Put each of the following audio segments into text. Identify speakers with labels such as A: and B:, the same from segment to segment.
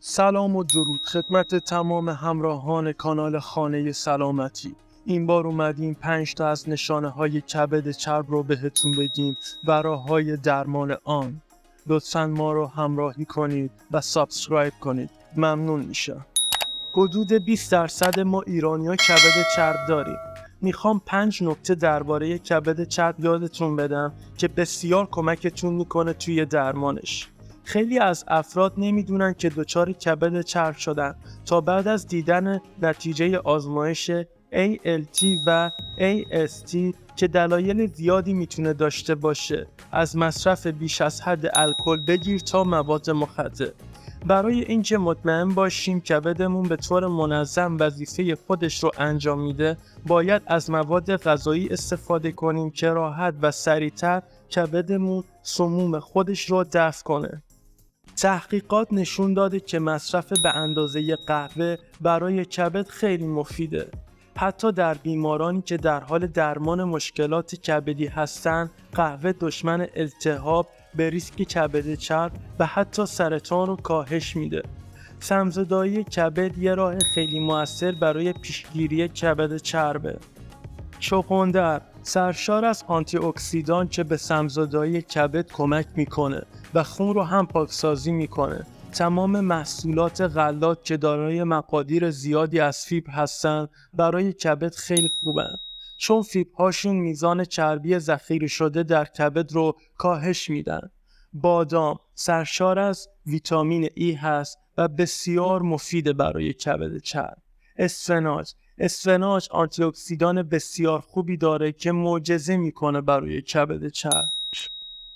A: سلام و درود خدمت تمام همراهان کانال خانه سلامتی. این بار اومدیم 5 تا از نشانه های کبد چرب رو بهتون بگیم و راه‌های درمان آن. لطفاً ما رو همراهی کنید و سابسکرایب کنید. ممنون میشم. حدود 20% ما ایرانی‌ها کبد چرب داریم. میخوام 5 نکته درباره کبد چرب یادتون بدم که بسیار کمکتون میکنه توی درمانش. خیلی از افراد نمیدونن که دچار کبد چرب شدن تا بعد از دیدن نتیجه آزمایش ALT و AST که دلایل زیادی میتونه داشته باشه، از مصرف بیش از حد الکل بگیر تا مواد مخدر. برای اینکه مطمئن باشیم کبدمون به طور منظم وظیفه خودش رو انجام میده، باید از مواد غذایی استفاده کنیم که راحت و سریعتر کبدمون سموم خودش رو دفع کنه. تحقیقات نشون داده که مصرف به اندازه قهوه برای کبد خیلی مفیده. حتی در بیمارانی که در حال درمان مشکلات کبدی هستند، قهوه دشمن التهاب، به ریسک کبد چرب و حتی سرطان رو کاهش میده. سمزدایی کبد یه راه خیلی مؤثر برای پیشگیری کبد چربه. چغندر سرشار از آنتی اکسیدان که به سمزدایی کبد کمک میکنه و خون رو هم پاکسازی میکنه. تمام محصولات غلات که دارای مقادیر زیادی از فیبر هستن برای کبد خیلی خوبن، چون فیبرهاشون میزان چربی ذخیره شده در کبد رو کاهش میدن. بادام سرشار از ویتامین ای هست و بسیار مفیده برای کبد چرب. اسفناج آنتی اکسیدان بسیار خوبی داره که معجزه میکنه برای کبد چرب.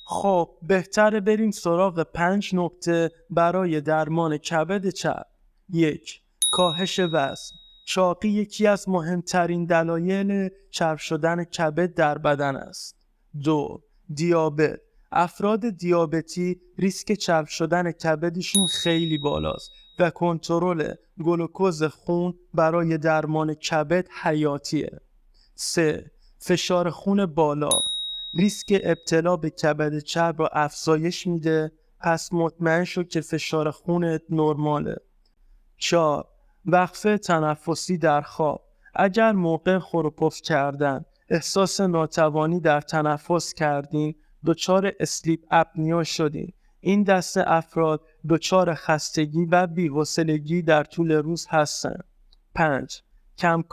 A: خب بهتره بریم سراغ 5 نکته برای درمان کبد چرب. 1. کاهش وزن. چاقی یکی از مهمترین دلایل چرب شدن کبد در بدن است. 2. دیابت. افراد دیابتی ریسک چرب شدن کبدشون خیلی بالاست و کنترل گلوکوز خون برای درمان کبد حیاتیه. 3. فشار خون بالا. ریسک ابتلا به کبد چرب را افزایش میده، پس مطمئن شو که فشار خونت نرماله. 4. وقفه تنفسی در خواب. اگر موقع خور و پف کردن احساس ناتوانی در تنفس کردین، دچار اسلیپ اپنیا شدین. این دسته افراد دچار خستگی و بی‌حوصلگی در طول روز هستند. 5. کم